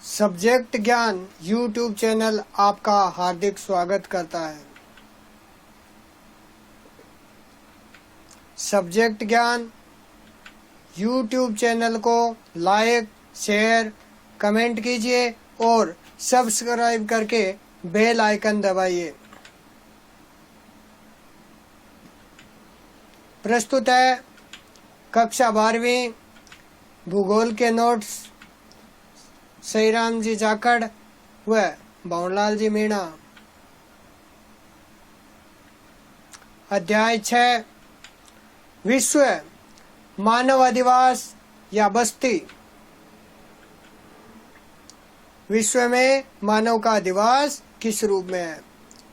Subject ज्ञान YouTube channel आपका हार्दिक स्वागत करता है। सब्जेक्ट ज्ञान यूट्यूब चैनल को लाइक, शेयर, कमेंट कीजिए और सब्सक्राइब करके बेल आइकन दबाइए। प्रस्तुत है कक्षा 12वीं भूगोल के नोट्स सईराम जी जाखड़ व भवनलाल जी मीणा। अध्याय 6 विश्व मानव अधिवास या बस्ती। विश्व में मानव का अधिवास किस रूप में है?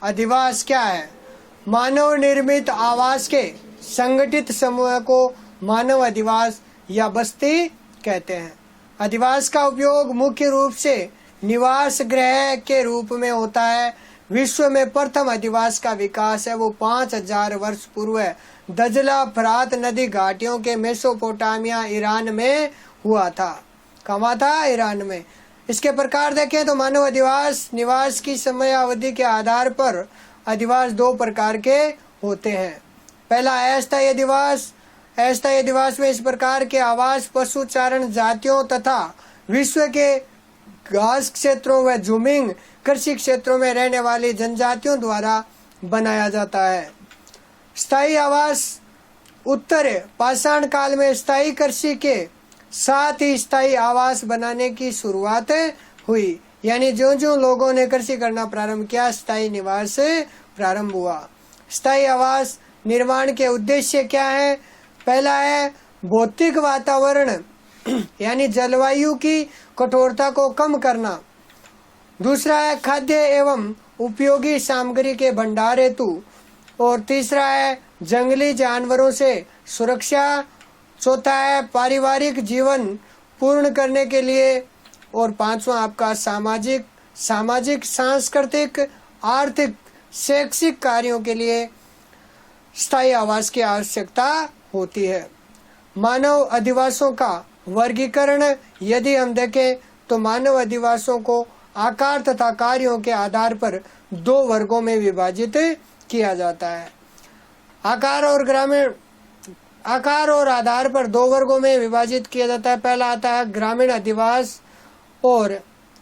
अधिवास क्या है? मानव निर्मित आवास के संगठित समूह को मानव अधिवास या बस्ती कहते हैं। अधिवास का उपयोग मुख्य रूप से निवास गृह के रूप में होता है। विश्व में प्रथम अधिवास का विकास है वो 5000 वर्ष पूर्व दजला फरात नदी घाटियों के मेसोपोटामिया ईरान में हुआ था। कहाँ था? ईरान में। इसके प्रकार देखें तो मानव अधिवास निवास की समय अवधि के आधार पर अधिवास दो प्रकार के होते हैं। पहला अस्थायी अधिवास। अस्थायी अधिवास में इस प्रकार के आवास पशु चारण जातियों तथा विश्व के घास क्षेत्रों व जूमिंग कृषि क्षेत्रों में रहने वाली जनजातियों द्वारा बनाया जाता है। स्थायी आवास उत्तर पाषाण काल में स्थायी कृषि के साथ ही स्थायी आवास बनाने की शुरुआत हुई, यानी जो लोगों ने कृषि करना प्रारंभ किया स्थायी निवास प्रारंभ हुआ। स्थायी आवास निर्माण के उद्देश्य क्या है? पहला है भौतिक वातावरण यानी जलवायु की कठोरता को कम करना। दूसरा है खाद्य एवं उपयोगी सामग्री के भंडार हेतु। और तीसरा है जंगली जानवरों से सुरक्षा। चौथा है पारिवारिक जीवन पूर्ण करने के लिए। और पांचवा आपका सामाजिक सांस्कृतिक आर्थिक शैक्षिक कार्यों के लिए स्थायी आवास की आवश्यकता होती है। मानव अधिवासों का वर्गीकरण यदि हम देखें तो मानव अधिवासों को आकार तथा कार्यों के आधार पर दो वर्गों में विभाजित किया जाता है। आकार और आधार पर दो वर्गों में विभाजित किया जाता है। पहला आता है ग्रामीण अधिवास और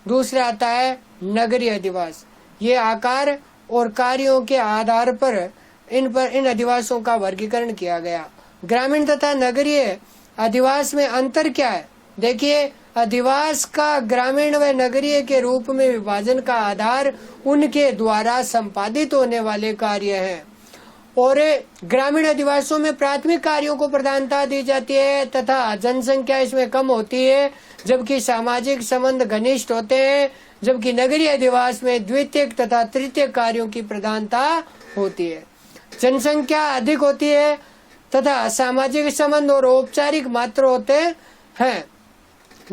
दूसरा आता है नगरीय अधिवास। ये आकार और कार्यों के आधार पर इन अधिवासों का वर्गीकरण किया गया। ग्रामीण तथा नगरीय अधिवास में अंतर क्या है? देखिए, अधिवास का ग्रामीण व नगरीय के रूप में विभाजन का आधार उनके द्वारा संपादित होने वाले कार्य हैं। और ग्रामीण अधिवासों में प्राथमिक कार्यों को प्रधानता दी जाती है तथा जनसंख्या इसमें कम होती है, जबकि सामाजिक संबंध घनिष्ठ होते हैं। जबकि नगरीय अधिवास में द्वितीयक तथा तृतीयक कार्यों की प्रधानता होती है। जनसंख्या अधिक होती है तथा सामाजिक संबंध और औपचारिक मात्र होते हैं।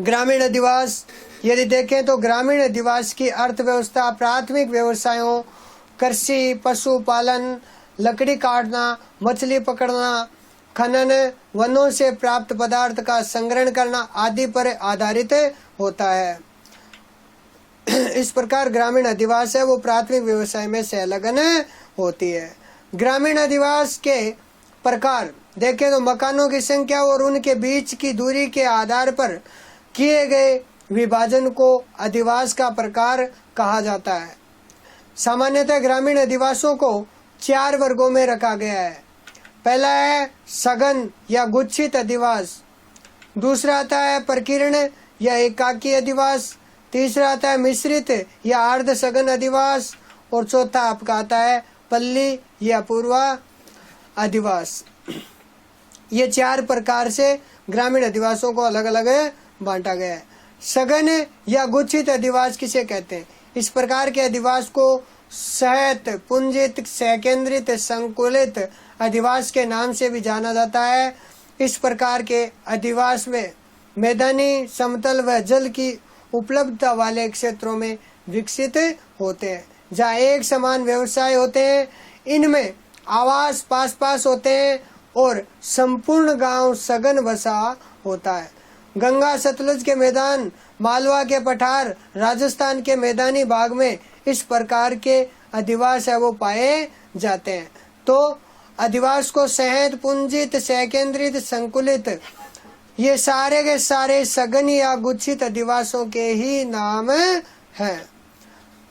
ग्रामीण अधिवास यदि देखें तो ग्रामीण अधिवास की अर्थव्यवस्था प्राथमिक व्यवसायों कृषि, पशुपालन, लकड़ी काटना, मछली पकड़ना, खनन, वनों से प्राप्त पदार्थ का संग्रहण करना आदि पर आधारित होता है। इस प्रकार ग्रामीण अधिवास है वो प्राथमिक व्यवसाय में संलग्न होती है। ग्रामीण अधिवास के प्रकार देखें तो मकानों की संख्या और उनके बीच की दूरी के आधार पर किए गए विभाजन को अधिवास का प्रकार कहा जाता है। सामान्यतः ग्रामीण अधिवासों को 4 वर्गों में रखा गया है। पहला है सघन या गुच्छित अधिवास। दूसरा आता है प्रकीर्ण या एकाकी अधिवास। तीसरा आता है मिश्रित या अर्ध सघन अधिवास। और चौथा आपका आता है पल्ली या पूर्वा अधिवास। ये 4 प्रकार से ग्रामीण अधिवासों को अलग अलग बांटा गया है। सघन या गुच्छित अधिवास किसे कहते हैं? इस प्रकार के अधिवास को सहत पुंजित सकेंद्रित संकुलित अधिवास के नाम से भी जाना जाता है। इस प्रकार के अधिवास में मैदानी, समतल व जल की उपलब्धता वाले क्षेत्रों में विकसित होते हैं, जहाँ एक समान व्यवसाय होते हैं। इनमें आवास पास होते हैं और संपूर्ण गांव सघन बसा होता है। गंगा सतलुज के मैदान मालवा के पठार, राजस्थान के मैदानी भाग में इस प्रकार के अधिवास है वो पाए जाते हैं। तो अधिवास को सहज, पुंजित, सकेंद्रित, संकुलित, ये सारे के सारे सघन या गुच्छित अधिवासों के ही नाम हैं।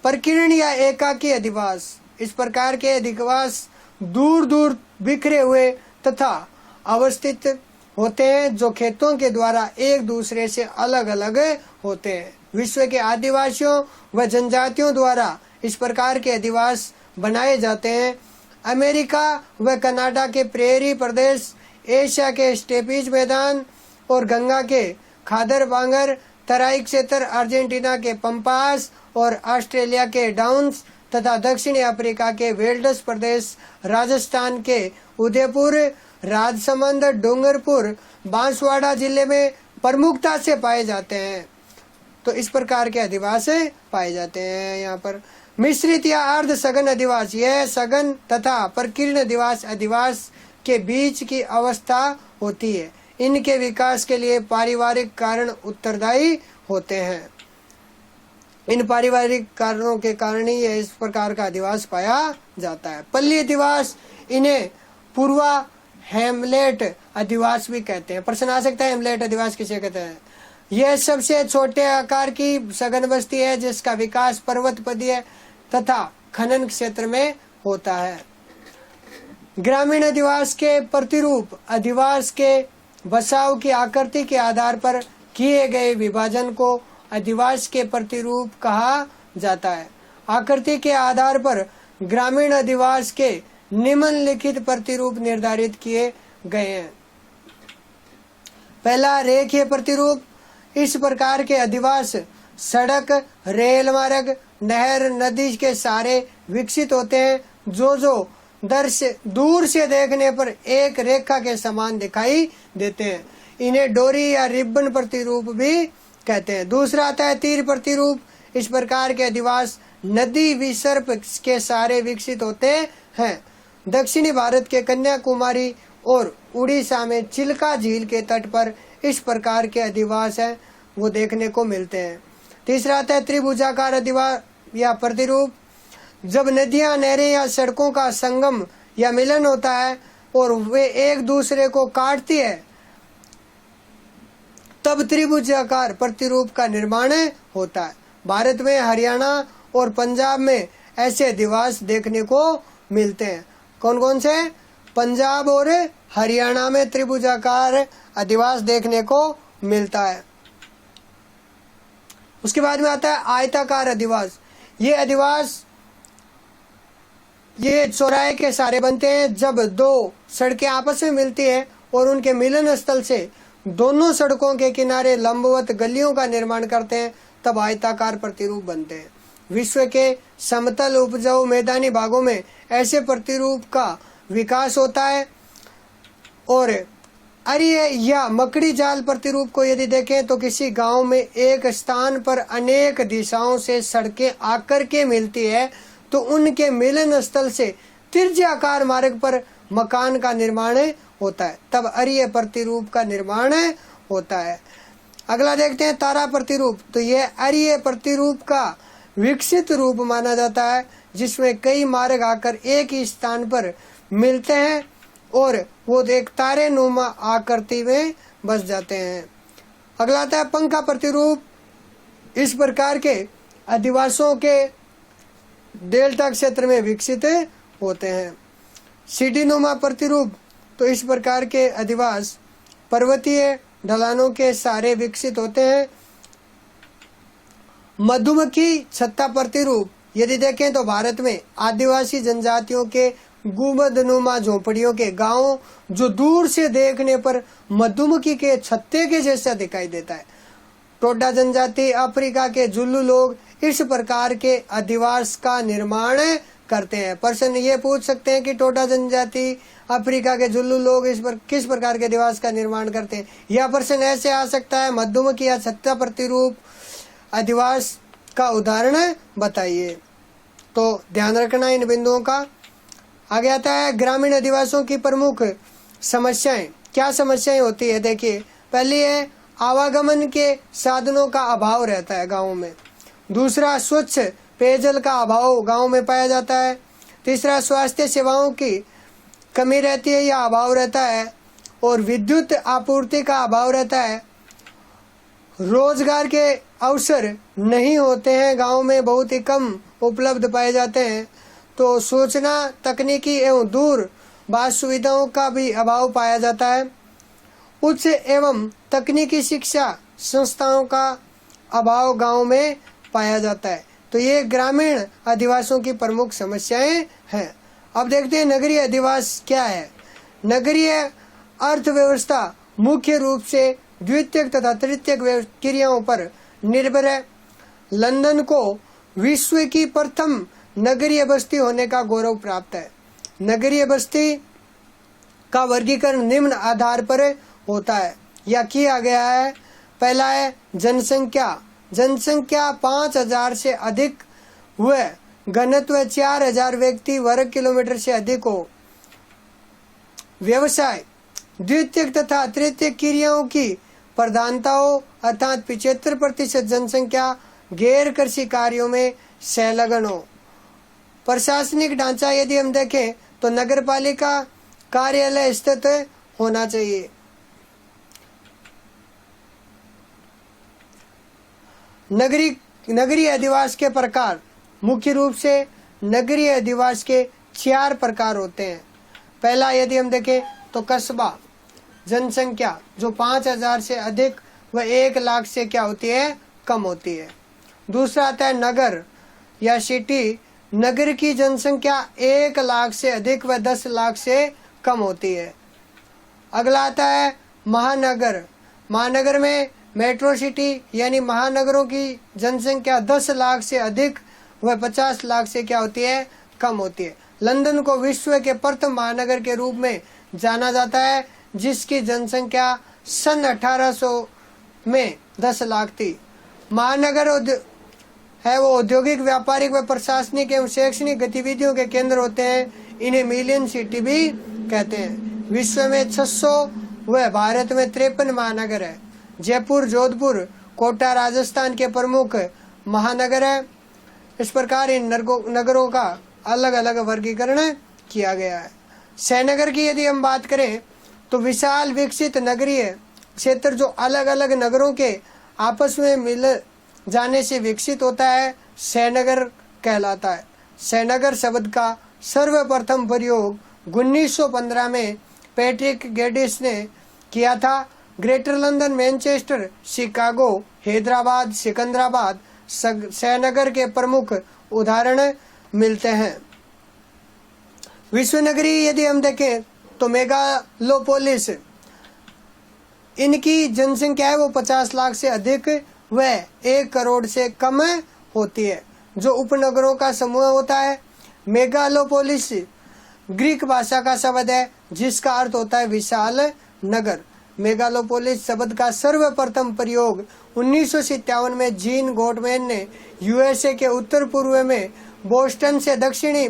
प्रकीर्ण या एकाकी अधिवास, इस प्रकार के अधिवास दूर दूर बिखरे हुए तथा अवस्थित होते हैं, जो खेतों के द्वारा एक दूसरे से अलग अलग होते हैं। विश्व के आदिवासियों व जनजातियों द्वारा इस प्रकार के अधिवास बनाए जाते हैं। अमेरिका व कनाडा के प्रेरी प्रदेश, एशिया के स्टेपीज मैदान और गंगा के खादर बांगर तराई क्षेत्र, अर्जेंटीना के पंपास और ऑस्ट्रेलिया के डाउन्स तथा दक्षिणी अफ्रीका के वेल्डस प्रदेश, राजस्थान के उदयपुर, राजसमंद, डूंगरपुर, बांसवाड़ा जिले में प्रमुखता से पाए जाते हैं। तो इस प्रकार के अधिवास पाए जाते हैं। यहाँ पर मिश्रित या अर्ध सघन अधिवास, यह सघन तथा प्रकीर्ण अधिवास के बीच की अवस्था होती है। इनके विकास के लिए पारिवारिक कारण उत्तरदायी होते हैं। इन पारिवारिक कारणों के कारण ही इस प्रकार का अधिवास पाया जाता है। पल्ली अधिवास, इन्हें पूर्वा हेमलेट अधिवास भी कहते हैं। प्रश्न आ सकता है, हेमलेट अधिवास किसे कहते हैं? यह सबसे छोटे आकार की सघन बस्ती है जिसका विकास पर्वत पदीय तथा खनन क्षेत्र में होता है। ग्रामीण अधिवास के प्रतिरूप अधिवास के बसाव की आकृति के आधार पर किए गए विभाजन को अधिवास के प्रतिरूप कहा जाता है। आकृति के आधार पर ग्रामीण अधिवास के निम्नलिखित प्रतिरूप निर्धारित किए गए हैं। पहला, रेखीय प्रतिरूप। इस प्रकार के अधिवास सड़क, रेल मार्ग, नहर, नदी के सारे विकसित होते हैं, जो दूर से देखने पर एक रेखा के समान दिखाई देते हैं। इन्हें डोरी या रिबन प्रतिरूप भी कहते हैं। दूसरा आता है तीर प्रतिरूप। इस प्रकार के अधिवास नदी विसर्प के सारे विकसित होते हैं। दक्षिणी भारत के कन्याकुमारी और उड़ीसा में चिल्का झील के तट पर इस प्रकार के अधिवास है वो देखने को मिलते हैं। तीसरा आता है त्रिभुजाकार अधिवास या प्रतिरूप। जब नदियां, नहरें या सड़कों का संगम या मिलन होता है और वे एक दूसरे को काटती है, तब त्रिभुजाकार प्रतिरूप का निर्माण होता है। भारत में हरियाणा और पंजाब में ऐसे अधिवास देखने को मिलते हैं। कौन कौन से? पंजाब और हरियाणा में त्रिभुजाकार अधिवास देखने को मिलता है। उसके बाद में आता है आयताकार अधिवास। ये अधिवास ये चौराहे के सारे बनते हैं। जब दो सड़कें आपस में मिलती है और उनके मिलन स्थल से दोनों सड़कों के किनारे लंबवत गलियों का निर्माण करते हैं, तब आयताकार प्रतिरूप बनते हैं। विश्व के समतल, उपजाऊ, मैदानी भागों में ऐसे प्रतिरूप का विकास होता है। और अरिय या मकड़ी जाल प्रतिरूप को यदि देखें तो किसी गांव में एक स्थान पर अनेक दिशाओं से सड़कें आकर के मिलती है, तो उनके मिलन स्थल से त्रिज्याकार मार्ग पर मकान का निर्माण होता है, तब अरिय प्रतिरूप का निर्माण होता है। अगला देखते हैं तारा प्रतिरूप। तो यह अरिय प्रतिरूप का विकसित रूप माना जाता है, जिसमें कई मार्ग आकर एक ही स्थान पर मिलते हैं और वो एक तारे नुमा आकृति में बस जाते हैं। अगला आता है पंखा प्रतिरूप। इस प्रकार के अधिवासों के डेल्टा क्षेत्र में विकसित होते हैं। सीढ़ी नुमा प्रतिरूप। तो इस प्रकार के अधिवास पर्वतीय ढलानों के सारे विकसित होते हैं। मधुमक्खी छत्ता प्रतिरूप यदि देखें तो भारत में आदिवासी जनजातियों के गुंबदनुमा झोपड़ियों के गांव जो दूर से देखने पर मधुमक्खी के छत्ते के जैसा दिखाई देता है। टोडा जनजाति, अफ्रीका के जुल्लू लोग इस प्रकार के अधिवास का निर्माण करते हैं। प्रश्न ये पूछ सकते हैं कि टोडा जनजाति, अफ्रीका के जुल्लू लोग इस पर किस प्रकार के अधिवास का निर्माण करते हैं। यह प्रश्न ऐसे आ सकता है, मधुमक्खी या छत्ता प्रतिरूप अधिवास का उदाहरण बताइए। तो ध्यान रखना इन बिंदुओं का। आगे आता है ग्रामीण अधिवासों की प्रमुख समस्याएं। क्या समस्याएं होती है? देखिए, पहली है आवागमन के साधनों का अभाव रहता है गाँव में। दूसरा, स्वच्छ पेयजल का अभाव गाँव में पाया जाता है। तीसरा, स्वास्थ्य सेवाओं की कमी रहती है या अभाव रहता है। और विद्युत आपूर्ति का अभाव रहता है। रोजगार के अवसर नहीं होते हैं, गांव में बहुत ही कम उपलब्ध पाए जाते हैं। तो सूचना तकनीकी एवं दूर बात सुविधाओं का भी अभाव पाया जाता है। उच्च एवं तकनीकी शिक्षा संस्थाओं का अभाव गांव में पाया जाता है। तो ये ग्रामीण अधिवासियों की प्रमुख समस्याएं हैं। अब देखते हैं नगरीय अधिवास क्या है। नगरीय अर्थव्यवस्था मुख्य रूप से द्वितीयक तथा तृतीयक क्रियाओं पर निर्भर है। लंदन को विश्व की प्रथम नगरीय बस्ती होने का गौरव प्राप्त है। नगरीय बस्ती का वर्गीकरण निम्न आधार पर होता है या किया गया है। पहला है जनसंख्या। जनसंख्या 5000 से अधिक हुए, घनत्व 4000 व्यक्ति वर्ग किलोमीटर से अधिक हो। व्यवसाय द्वितीयक तथा तृतीयक क्रियाओं की प्रधानता हो, अर्थात 75% जनसंख्या गैर कृषि कार्यों में संलग्न हो। प्रशासनिक ढांचा यदि हम देखें तो नगरपालिका कार्यालय स्थित होना चाहिए। नगरीय अधिवास के प्रकार, मुख्य रूप से नगरीय अधिवास के 4 प्रकार होते हैं। पहला यदि हम देखें तो कस्बा, जनसंख्या जो 5000 से अधिक व 1 लाख से क्या होती है, कम होती है। दूसरा आता है नगर या सिटी, नगर की जनसंख्या 1 लाख से अधिक व 10 लाख से कम होती है। अगला आता है महानगर। महानगर में मेट्रो सिटी यानी महानगरों की जनसंख्या 10 लाख से अधिक व 50 लाख से क्या होती है, कम होती है। लंदन को विश्व के प्रथम महानगर के रूप में जाना जाता है, जिसकी जनसंख्या सन 1800 में 10 लाख थी। महानगर है वो औद्योगिक, व्यापारिक व प्रशासनिक एवं शैक्षणिक गतिविधियों के केंद्र होते हैं। इन्हें मिलियन सिटी भी कहते हैं। विश्व में 600 व भारत में 53 महानगर है। जयपुर, जोधपुर, कोटा राजस्थान के प्रमुख महानगर है। इस प्रकार इन नगरों का अलग अलग वर्गीकरण किया गया है। शहरनगर की यदि हम बात करें तो विशाल विकसित नगरीय क्षेत्र जो अलग अलग नगरों के आपस में मिल जाने से विकसित होता है, शहरनगर कहलाता है। शहरनगर शब्द का सर्वप्रथम प्रयोग 1915 में पैट्रिक गेडिस ने किया था। Greater London, Manchester, Chicago, Hyderabad, Secunderabad शहरनगर के प्रमुख उदाहरण मिलते हैं। विश्व नगरी यदि हम देखें तो मेगालोपोलिस, इनकी जनसंख्या है वो 50 लाख से अधिक व 1 करोड़ से कम होती है। जो उपनगरों का समूह होता है। मेगालोपोलिस ग्रीक भाषा का शब्द है जिसका अर्थ होता है विशाल नगर। मेगालोपोलिस शब्द का सर्वप्रथम प्रयोग 1957 में जीन गोटमैन ने यूएसए के उत्तर पूर्व में बोस्टन से दक्षिणी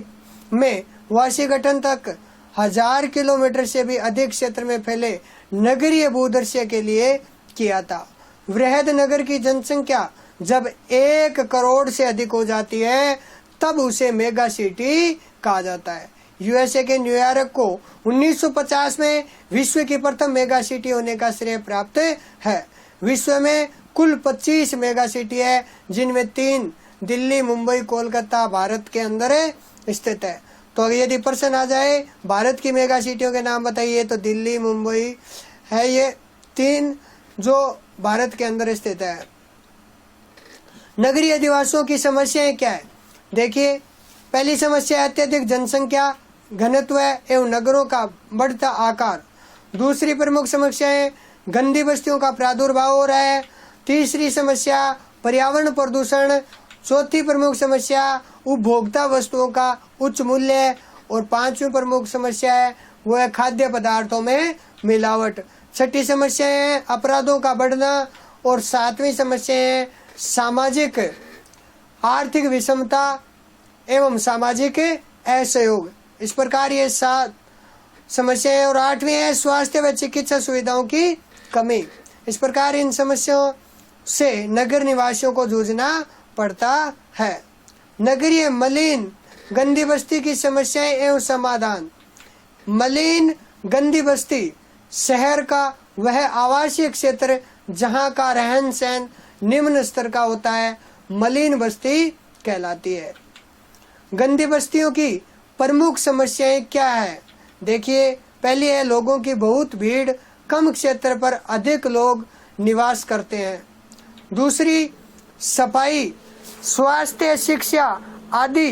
में वाशिंगटन तक 1000 किलोमीटर से भी अधिक क्षेत्र में फैले नगरीय भूदृश्य के लिए किया था। वृहद नगर की जनसंख्या जब 1 करोड़ से अधिक हो जाती है तब उसे मेगा सिटी कहा जाता है। यूएसए के न्यूयॉर्क को 1950 में विश्व की प्रथम मेगा सिटी होने का श्रेय प्राप्त है। विश्व में कुल 25 मेगा सिटी है, जिनमें 3 दिल्ली, मुंबई, कोलकाता भारत के अंदर स्थित है। तो यदि प्रश्न आ जाए भारत की मेगा सिटियों के नाम बताइए तो दिल्ली, मुंबई है, ये 3 जो भारत के अंदर स्थित है। नगरीय अधिवासियों की समस्याएं क्या है? देखिए, पहली समस्या अत्यधिक जनसंख्या, घनत्व एवं नगरों का बढ़ता आकार। दूसरी प्रमुख समस्या है गंदी बस्तियों का प्रादुर्भाव हो रहा है। तीसरी समस्या पर्यावरण प्रदूषण। चौथी प्रमुख समस्या उपभोक्ता वस्तुओं का उच्च मूल्य है। और 5वीं प्रमुख समस्या है वो है खाद्य पदार्थों में मिलावट। छठी समस्या है अपराधों का बढ़ना। और 7वीं समस्या है सामाजिक आर्थिक विषमता एवं सामाजिक असहयोग। इस प्रकार ये 7 समस्याएं। और 8वीं है स्वास्थ्य व चिकित्सा सुविधाओं की कमी। इस प्रकार इन समस्याओं से नगर निवासियों को जूझना पड़ता है। नगरीय मलिन गंदी बस्ती की समस्याएं एवं समाधान। मलिन गंदी बस्ती शहर का वह आवासीय क्षेत्र जहां का रहन सहन निम्न स्तर का होता है, मलिन बस्ती कहलाती है। गंदी बस्तियों की प्रमुख समस्याएं क्या है? देखिए, पहली है लोगों की बहुत भीड़, कम क्षेत्र पर अधिक लोग निवास करते हैं। दूसरी, सफाई, स्वास्थ्य, शिक्षा आदि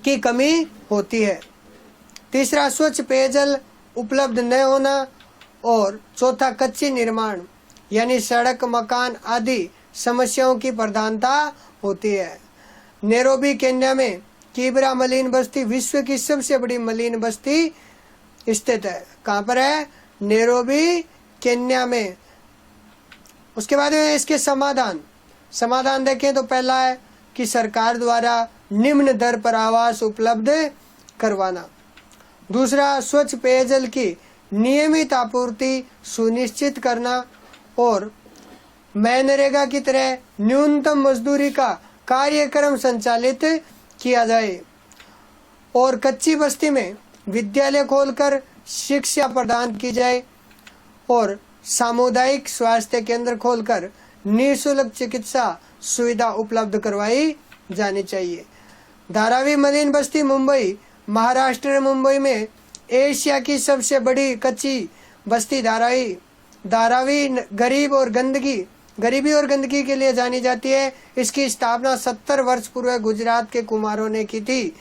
की कमी होती है। तीसरा, स्वच्छ पेयजल उपलब्ध न होना। और चौथा, कच्ची निर्माण यानी सड़क, मकान आदि समस्याओं की प्रधानता होती है। नैरोबी केन्या में कीबरा मलिन बस्ती विश्व की सबसे बड़ी मलिन बस्ती स्थित है। कहाँ पर है? नैरोबी केन्या में। उसके बाद में इसके समाधान देखें तो पहला है कि सरकार द्वारा निम्न दर पर आवास उपलब्ध करवाना। दूसरा, स्वच्छ पेयजल की नियमित आपूर्ति सुनिश्चित करना। और मनरेगा की तरह न्यूनतम मजदूरी का कार्यक्रम संचालित किया जाए। और कच्ची बस्ती में विद्यालय खोलकर शिक्षा प्रदान की जाए। और सामुदायिक स्वास्थ्य केंद्र खोलकर निःशुल्क चिकित्सा सुविधा उपलब्ध करवाई जानी चाहिए। धारावी मलिन बस्ती मुंबई, महाराष्ट्र मुंबई में एशिया की सबसे बड़ी कच्ची बस्ती धारावी गरीबी और गंदगी के लिए जानी जाती है। इसकी स्थापना 70 वर्ष पूर्व गुजरात के कुम्हारों ने की थी।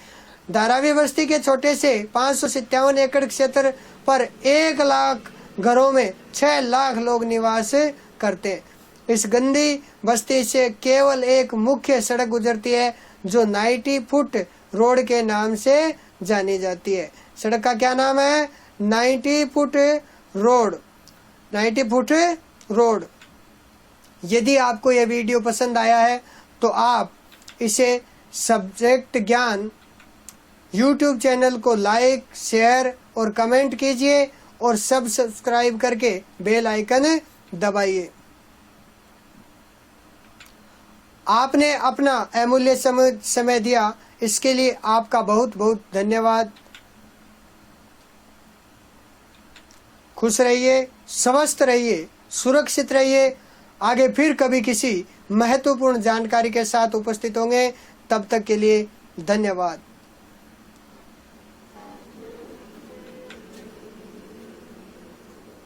धारावी बस्ती के छोटे से 557 एकड़ क्षेत्र पर 1 लाख घरों में 6 लाख लोग निवास करते हैं। इस गंदी बस्ती से केवल एक मुख्य सड़क गुजरती है जो 90 फुट रोड के नाम से जानी जाती है। सड़क का क्या नाम है? 90 फुट रोड। 90 foot road. यदि आपको यह वीडियो पसंद आया है तो आप इसे सब्जेक्ट ज्ञान YouTube चैनल को लाइक, शेयर और कमेंट कीजिए और सब्सक्राइब करके बेल आइकन दबाइए। आपने अपना अमूल्य समय दिया, इसके लिए आपका बहुत बहुत धन्यवाद। खुश रहिए, स्वस्थ रहिए, सुरक्षित रहिए। आगे फिर कभी किसी महत्वपूर्ण जानकारी के साथ उपस्थित होंगे। तब तक के लिए धन्यवाद।